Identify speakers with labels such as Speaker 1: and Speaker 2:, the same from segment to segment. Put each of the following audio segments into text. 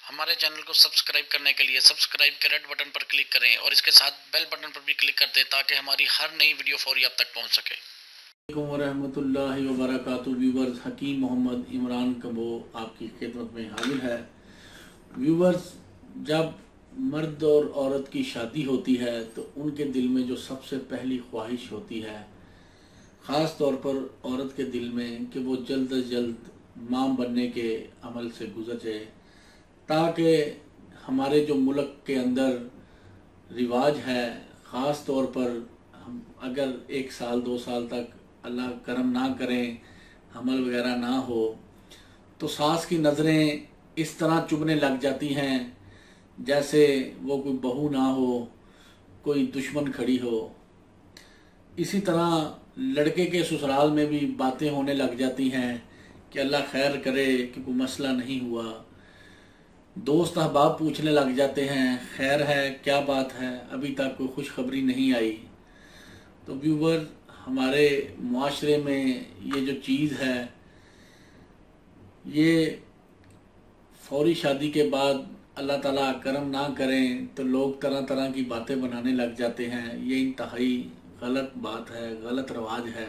Speaker 1: हमारे चैनल को सब्सक्राइब करने के लिए सब्सक्राइब के रेड बटन पर क्लिक करें और इसके साथ बेल बटन पर भी क्लिक कर दें ताकि हमारी हर नई वीडियो फौरी आप तक पहुंच सके।
Speaker 2: रहमतुल्लाहि व बरकातुहू। व्यूवर्स, हकीम मोहम्मद इमरान कबो आपकी खिदमत में हाजिर है। व्यूवर्स, जब मर्द और औरत की शादी होती है तो उनके दिल में जो सबसे पहली ख्वाहिश होती है, ख़ास तौर पर औरत के दिल में, कि वो जल्द अज जल्द माँ बनने के अमल से गुजर जाए, ताकि हमारे जो मुल्क के अंदर रिवाज है, ख़ास तौर पर हम अगर 1 साल 2 साल तक अल्लाह करम ना करें, हमल वगैरह ना हो, तो सास की नज़रें इस तरह चुभने लग जाती हैं जैसे वो कोई बहू ना हो, कोई दुश्मन खड़ी हो। इसी तरह लड़के के ससुराल में भी बातें होने लग जाती हैं कि अल्लाह खैर करे कि कोई मसला नहीं हुआ। दोस्त अहबाब पूछने लग जाते हैं, खैर है, क्या बात है, अभी तक कोई खुशखबरी नहीं आई। तो व्यूवर, हमारे मुआशरे में ये जो चीज़ है, ये फौरी शादी के बाद अल्लाह ताला करम ना करें तो लोग तरह तरह की बातें बनाने लग जाते हैं। ये इंतहाई गलत बात है, गलत रवाज है।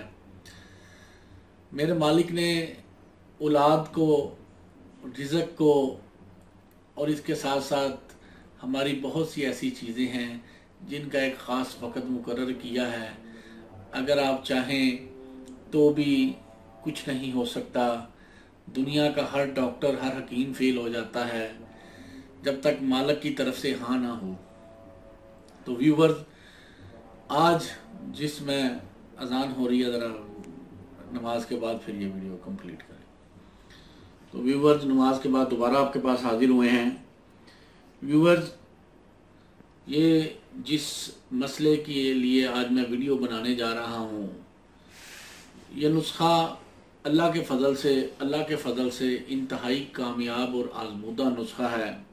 Speaker 2: मेरे मालिक ने औलाद को, रिज़्क़ को और इसके साथ साथ हमारी बहुत सी ऐसी चीज़ें हैं जिनका एक ख़ास वक़्त मुकर्रर किया है। अगर आप चाहें तो भी कुछ नहीं हो सकता। दुनिया का हर डॉक्टर, हर हकीम फेल हो जाता है जब तक मालिक की तरफ से हाँ ना हो। तो व्यूवर्स, आज जिसमें अजान हो रही है, ज़रा नमाज के बाद फिर ये वीडियो कंप्लीट करें। तो व्यूवर्स, नमाज के बाद दोबारा आपके पास हाजिर हुए हैं। व्यूवर्स, ये जिस मसले के लिए आज मैं वीडियो बनाने जा रहा हूँ, ये नुस्खा अल्लाह के फ़ज़ल से इंतहाई कामयाब और आज़मूदा नुस्खा है।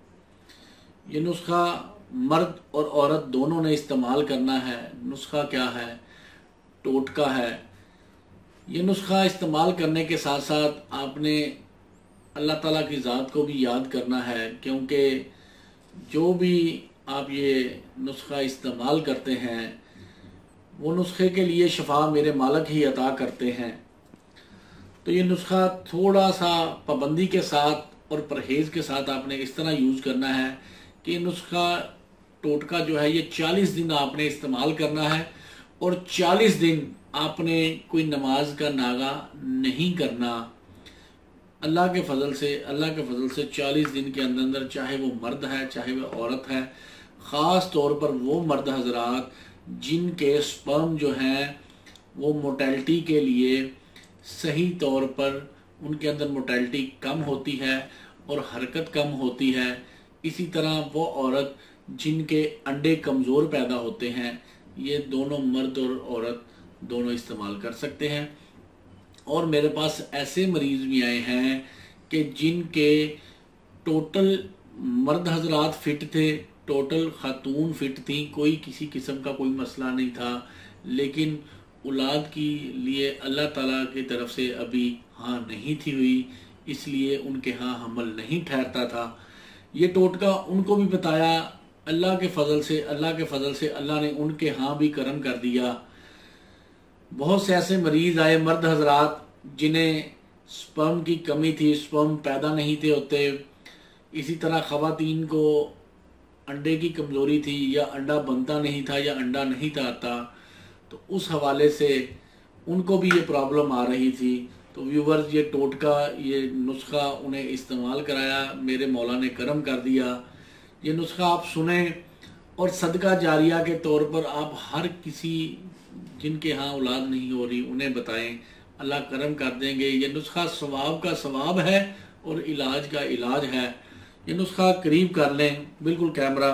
Speaker 2: ये नुस्खा मर्द और औरत दोनों ने इस्तेमाल करना है। नुस्खा क्या है? टोटका है। ये नुस्खा इस्तेमाल करने के साथ साथ आपने अल्लाह ताला की ज़ात को भी याद करना है, क्योंकि जो भी आप ये नुस्खा इस्तेमाल करते हैं वो नुस्खे के लिए शफा मेरे मालिक ही अता करते हैं। तो ये नुस्खा थोड़ा सा पाबंदी के साथ और परहेज़ के साथ आपने इस तरह यूज़ करना है कि नुस्खा टोटका जो है ये 40 दिन आपने इस्तेमाल करना है और 40 दिन आपने कोई नमाज का नागा नहीं करना। अल्लाह के फजल से 40 दिन के अंदर, चाहे वो मर्द है चाहे वो औरत है, ख़ास तौर पर वो मर्द हजरात जिनके स्पर्म जो हैं वो मोटेलिटी के लिए सही तौर पर, उनके अंदर मोटेलिटी कम होती है और हरकत कम होती है। इसी तरह वो औरत जिनके अंडे कमज़ोर पैदा होते हैं, ये दोनों मर्द और औरत दोनों इस्तेमाल कर सकते हैं। और मेरे पास ऐसे मरीज़ भी आए हैं कि जिनके टोटल मर्द हजरात फिट थे, टोटल खातून फिट थी, कोई किसी किस्म का कोई मसला नहीं था, लेकिन औलाद के लिए अल्लाह ताला की तरफ से अभी हाँ नहीं थी हुई, इसलिए उनके हाँ हमल नहीं ठहरता था। ये टोटका उनको भी बताया। अल्लाह के फजल से अल्लाह ने उनके हाँ भी करम कर दिया। बहुत से ऐसे मरीज आए, मर्द हजरात, जिन्हें स्पर्म की कमी थी, स्पर्म पैदा नहीं थे होते। इसी तरह ख़वातीन को अंडे की कमज़ोरी थी, या अंडा बनता नहीं था, या अंडा नहीं था आता, तो उस हवाले से उनको भी ये प्रॉब्लम आ रही थी। तो व्यूवर्स, ये टोटका, ये नुस्खा उन्हें इस्तेमाल कराया, मेरे मौला ने करम कर दिया। ये नुस्खा आप सुने और सदका जारिया के तौर पर आप हर किसी जिनके यहाँ औलाद नहीं हो रही उन्हें बताएं, अल्लाह करम कर देंगे। ये नुस्खा सवाब का सवाब है और इलाज का इलाज है। ये नुस्खा करीब कर लें, बिल्कुल कैमरा।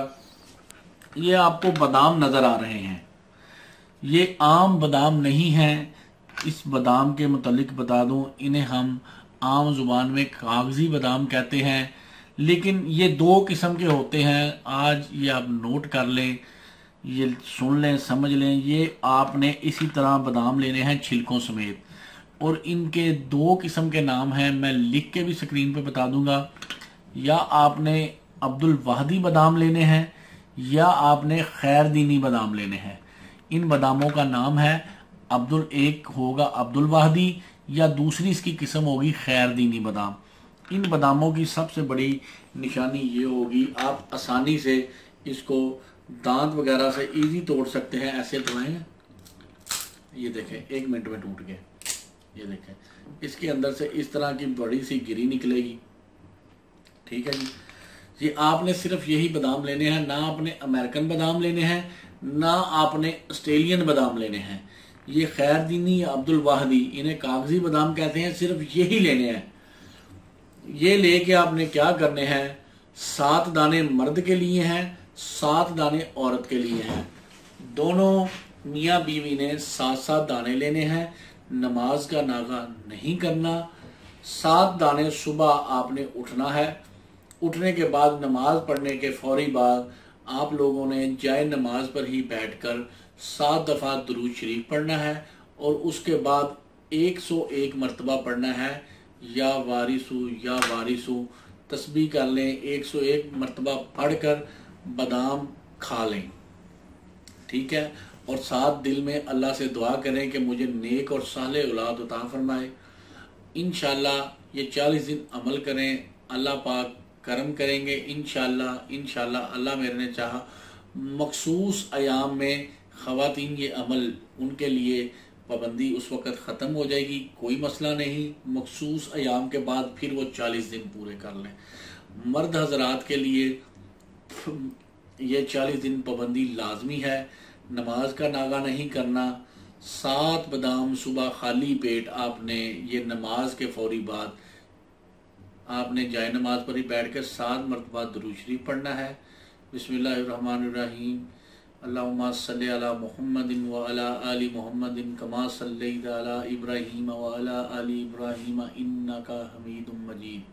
Speaker 2: ये आपको बादाम नज़र आ रहे हैं, ये आम बादाम नहीं हैं। इस बादाम के मुतालिक बता दूं, इन्हें हम आम जुबान में कागजी बादाम कहते हैं, लेकिन ये 2 किस्म के होते हैं। आज ये आप नोट कर लें, ये सुन लें, समझ लें। ये आपने इसी तरह बादाम लेने हैं छिलकों समेत, और इनके 2 किस्म के नाम हैं। मैं लिख के भी स्क्रीन पे बता दूंगा। या आपने अब्दुल वाहदी बादाम लेने हैं या आपने खैर दीनी बादाम लेने हैं। इन बादामों का नाम है एक होगा अब्दुल वाहदी या दूसरी इसकी किस्म होगी खैर दीनी बादाम। इन बादामों की सबसे बड़ी निशानी ये होगी, आप आसानी से इसको दांत वगैरह से इजी तोड़ सकते हैं। ऐसे तोड़ें, ये देखें 1 मिनट में टूट गए। ये देखें, इसके अंदर से इस तरह की बड़ी सी गिरी निकलेगी। ठीक है जी। ये आपने सिर्फ यही बादाम लेने हैं, ना आपने अमेरिकन बादाम लेने हैं, ना आपने ऑस्ट्रेलियन बादाम लेने हैं। ये खैर दीनी या अब्दुल वाहदी, इन्हें कागजी बादाम कहते हैं, सिर्फ यही लेने हैं। ये लेके आपने क्या करने हैं, 7 दाने मर्द के लिए हैं, 7 दाने औरत के लिए हैं। दोनों मियाँ बीवी ने 7-7 दाने लेने हैं। नमाज का नागा नहीं करना। 7 दाने सुबह आपने उठना है। उठने के बाद नमाज पढ़ने के फौरी बाद आप लोगों ने जाए नमाज पर ही बैठकर 7 दफ़ा दुरूद शरीफ पढ़ना है और उसके बाद 101 मरतबा पढ़ना है या वारिसू तस्बीह कर लें। 101 मरतबा पढ़कर बादाम खा लें। ठीक है। और साथ दिल में अल्लाह से दुआ करें कि मुझे नेक और साले औलाद अता फरमाए। इंशाल्लाह ये 40 दिन अमल करें, अल्लाह पाक करम करेंगे। इंशाल्लाह अल्लाह मेरे ने चाहा मखसूस अयाम में ख़वातीन ये अमल उनके लिए पाबंदी उस वक़्त ख़त्म हो जाएगी, कोई मसला नहीं। मखसूस अयाम के बाद फिर वो 40 दिन पूरे कर लें। मर्द हजरात के लिए ये 40 दिन पाबंदी लाजमी है। नमाज का नागा नहीं करना। 7 बादाम सुबह खाली पेट आपने ये नमाज के फौरी बाद आपने जाए नमाज पर ही बैठ कर 7 मरतबा दुरूद शरीफ पढ़ना है। बिस्मिल्लाहिर्रहमानिर्रहीम। अल्लाहुम्मा सल्लि अला मुहम्मदिन व अला आलि मुहम्मदिन कमा सल्लैता अला इब्राहीम व अला आलि इब्राहीम इन्नका हमीदुम मजीद।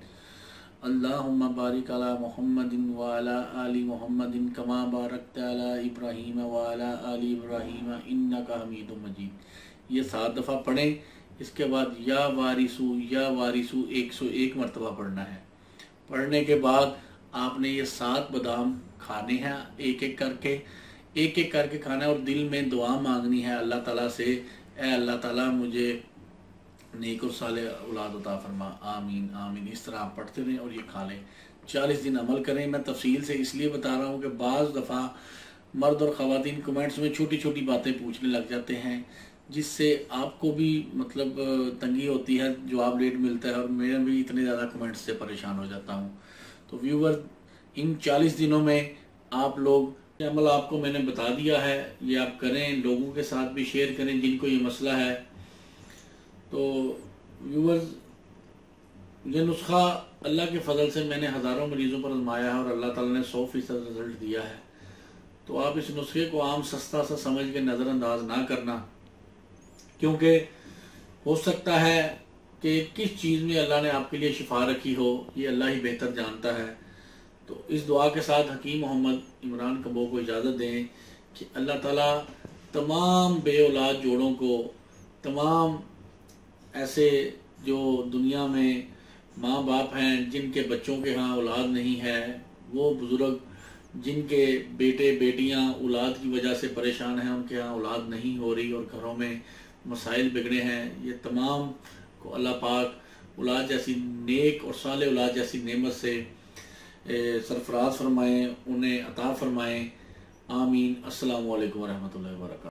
Speaker 2: अल्लाहुम्मा बारिक अला मुहम्मदिन व अला आलि मुहम्मदिन कमा बारकता अला इब्राहीम व अला आलि इब्राहीम इन्नका हमीदुम मजीद। ये 7 दफ़ा पढ़ें। इसके बाद या वारिसू 101 मरतबा पढ़ना है। पढ़ने के बाद आपने ये 7 बादाम खाने हैं, एक एक करके खाना है और दिल में दुआ मांगनी है अल्लाह ताला से, ए अल्लाह ताला मुझे नेक और साले औलाद अता फरमा, आमीन आमीन। इस तरह आप पढ़ते रहें और ये खा लें। 40 दिन अमल करें। मैं तफसील से इसलिए बता रहा हूँ कि बाज़ दफ़ा मर्द और ख़वातीन कमेंट्स में छोटी छोटी बातें पूछने लग जाते हैं, जिससे आपको भी मतलब तंगी होती है, जवाब लेट मिलता है और मैं भी इतने ज़्यादा कमेंट्स से परेशान हो जाता हूँ। तो व्यूवर, इन 40 दिनों में आप लोग अमल आपको मैंने बता दिया है, ये आप करें, लोगों के साथ भी शेयर करें जिनको ये मसला है। तो व्यूवर्स, ये नुस्खा अल्लाह के फजल से मैंने हज़ारों मरीज़ों पर आजमाया है और अल्लाह ताला ने 100% रिजल्ट दिया है। तो आप इस नुस्खे को आम सस्ता सा समझ के नज़रअंदाज ना करना, क्योंकि हो सकता है कि किस चीज़ में अल्लाह ने आपके लिए शिफा रखी हो, ये अल्लाह ही बेहतर जानता है। तो इस दुआ के साथ हकीम मोहम्मद इमरान कबो को इजाज़त दें कि अल्लाह ताला तमाम बे औलाद जोड़ों को, तमाम ऐसे जो दुनिया में माँ बाप हैं जिनके बच्चों के यहाँ औलाद नहीं है, वो बुज़ुर्ग जिनके बेटे बेटियाँ औलाद की वजह से परेशान हैं, उनके यहाँ औलाद नहीं हो रही और घरों में मसाइल बिगड़े हैं, ये तमाम को अल्लाह पाक औलाद जैसी नेक और साले औलाद जैसी नेमत से सरफराज फरमाएँ, उन्हें अता फरमाएँ। आमीन। अस्सलामु अलैकुम व रहमतुल्लाहि व बरकातहू।